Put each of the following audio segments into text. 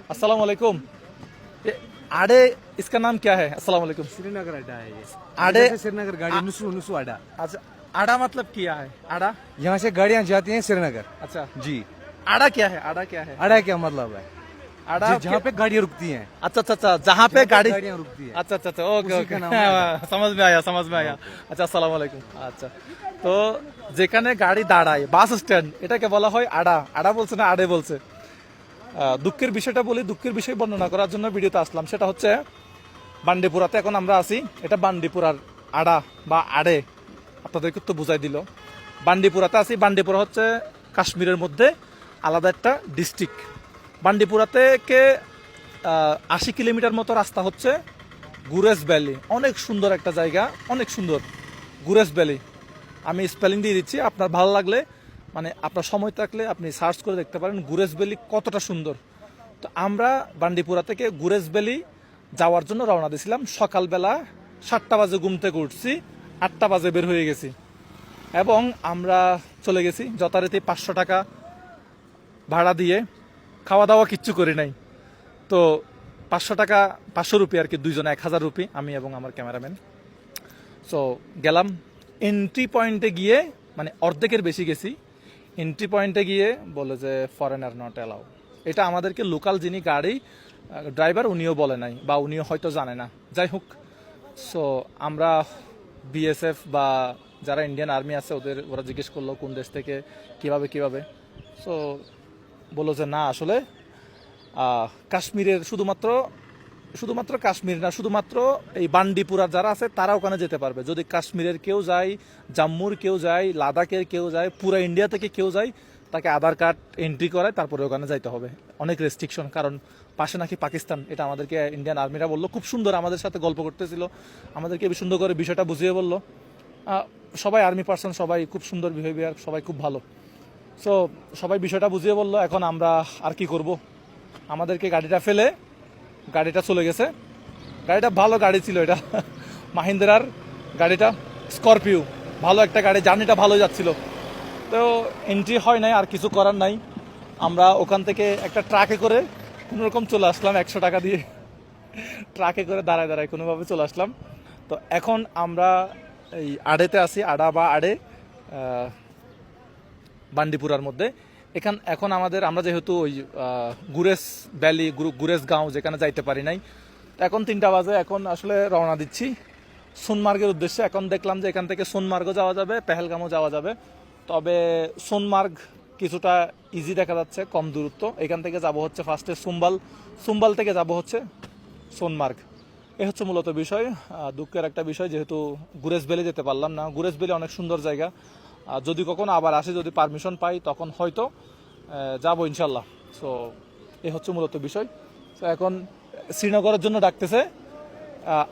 अस्सलाम वालेकुम। ये आड़े इसका नाम क्या है? अस्सलाम वालेकुम। श्रीनगर अड्डा है ये। आड़े यहाँ से श्रीनगर गाड़ी नुसू नुसू अड्डा। अच्छा, आड़ा मतलब क्या है? आड़ा यहाँ से गाड़ियाँ जाती हैं श्रीनगर। अच्छा, जी। आड़ा क्या है? आड़ा क्या है? अड्डा क्या मतलब है? आड़ा जहाँ पे गाड़ियाँ रुकती हैं। अच्छा अच्छा अच्छा, जहाँ पे गाड़ी गाड़ियाँ रुकती हैं। अच्छा अच्छा अच्छा, ओके उसी ओके, का नाम है आड़ा। समझ में आया समझ में आया। আচ্ছা, আসসালামু আলাইকুম। আচ্ছা, তো যেখানে গাড়ি দাঁড়ায় বাস স্ট্যান্ড, এটাকে বলা হয় আড়া। আড়া বলছে না আড়ে বলছে। দুঃখের বিষয়টা বলি, দুঃখের বিষয় বর্ণনা করার জন্য ভিডিওতে আসলাম। সেটা হচ্ছে বান্ডিপুরাতে এখন আমরা আছি। এটা বান্ডিপুরার আড়া বা আড়ে, আপনাদেরকে তো বুঝাই দিল। বান্ডিপুরাতে আছি। বান্ডিপুরা হচ্ছে কাশ্মীরের মধ্যে আলাদা একটা ডিস্ট্রিক্ট। বান্ডিপুরা থেকে 80 কিলোমিটার মতো রাস্তা হচ্ছে গুরেজ ভ্যালি। অনেক সুন্দর একটা জায়গা, অনেক সুন্দর গুরেজ ভ্যালি। আমি স্পেলিং দিয়ে দিচ্ছি, আপনার ভালো লাগলে মানে আপনার সময় থাকলে আপনি সার্চ করে দেখতে পারেন গুরেজ ভ্যালি কতটা সুন্দর। তো আমরা বান্ডিপুরা থেকে গুরেজ ভ্যালি যাওয়ার জন্য রওনা দিয়েছিলাম সকালবেলা 7টা বাজে ঘুম থেকে উঠছি, 8টা বাজে বের হয়ে গেছি এবং আমরা চলে গেছি যথারীতি 500 টাকা ভাড়া দিয়ে। খাওয়া দাওয়া কিচ্ছু করি নাই। তো 500 টাকা, 500 রুপি আর কি, দুইজনে 1000 রুপি, আমি এবং আমার ক্যামেরাম্যান। সো গেলাম এন্ট্রি পয়েন্টে গিয়ে, মানে অর্ধেকের বেশি গেছি। এন্ট্রি পয়েন্টে গিয়ে বলে যে ফরেনার নট অ্যালাউ। এটা আমাদেরকে লোকাল যিনি গাড়ি ড্রাইভার উনিও বলে নাই, বা উনিও হয়তো জানে না। যাই হোক, সো আমরা বিএসএফ বা যারা ইন্ডিয়ান আর্মি আছে ওরা জিজ্ঞেস করলো কোন দেশ থেকে, কিভাবে। সো বললো যে না, আসলে কাশ্মীরের শুধুমাত্র কাশ্মীর না, শুধুমাত্র এই বান্ডিপুরার যারা আছে তারা ওখানে যেতে পারবে। যদি কাশ্মীরের কেউ যায়, জম্মুর কেউ যায়, লাদাখের কেউ যায়, পুরো ইন্ডিয়া থেকে কেউ যায়, তাকে আধার কার্ড এন্ট্রি করায় তারপরে ওখানে যাইতে হবে। অনেক রেস্ট্রিকশন, কারণ পাশে নাকি পাকিস্তান। এটা আমাদেরকে ইন্ডিয়ান আর্মিরা বললো। খুব সুন্দর আমাদের সাথে গল্প করতেছিল, আমাদেরকে সুন্দর করে বিষয়টা বুঝিয়ে বললো। সবাই আর্মি পার্সন, সবাই খুব সুন্দর বিহেভিয়ার, সবাই খুব ভালো। সো সবাই বিষয়টা বুঝিয়ে বললো। এখন আমরা আর কি করব, আমাদেরকে গাড়িটা ফেলে গাড়িটা চলে গেছে। গাড়িটা ভালো গাড়ি ছিল, এটা মাহিন্দ্রার গাড়িটা, স্করপিও, ভালো একটা গাড়ি, জার্নিটা ভালো যাচ্ছিল। তো এন্ট্রি হয় নাই, আর কিছু করার নাই। আমরা ওখান থেকে একটা ট্রাকে করে কোনোরকম চলে আসলাম, 100 টাকা দিয়ে ট্রাকে করে দাঁড়ায় কোনোভাবে চলে আসলাম। তো এখন আমরা এই আড়েতে আছি, আড়া বা আড়ে, বান্ডিপুরার মধ্যে। এখন আমরা যেহেতু ওই গুরেজ ভ্যালি, গুরেজ গাঁও যেখানে যাইতে পারি নাই, এখন 3টা বাজে। এখন আসলে রওনা দিচ্ছি সোনমার্গের উদ্দেশ্যে। এখন দেখলাম যে এখান থেকে সোনমার্গও যাওয়া যাবে, পেহেলগামও যাওয়া যাবে। তবে সোনমার্গ কিছুটা ইজি দেখা যাচ্ছে, কম দূরত্ব। এখান থেকে যাব হচ্ছে ফার্স্টে সুম্বাল থেকে যাব হচ্ছে সোনমার্গ। এ হচ্ছে মূলত বিষয়। দুঃখের একটা বিষয়, যেহেতু গুরেজ ভ্যালি যেতে পারলাম না। গুরেজ ভ্যালি অনেক সুন্দর জায়গা, যদি কখনো আবার আসে, যদি পারমিশন পাই, তখন হয়তো যাবো ইনশাল্লাহ। সো এ হচ্ছে মূলত বিষয়। তো এখন শ্রীনগরের জন্য ডাকতেছে,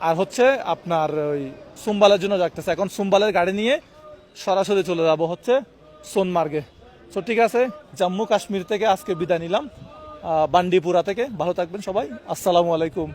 আর হচ্ছে আপনার ওই সুম্বালের জন্য ডাকতেছে। এখন সুম্বালের গাড়ি নিয়ে সরাসরি চলে যাব হচ্ছে সোনমার্গে। সো ঠিক আছে, জম্মু কাশ্মীর থেকে আজকে বিদায় নিলাম, বান্ডিপুরা থেকে। ভালো থাকবেন সবাই, আসসালামু আলাইকুম।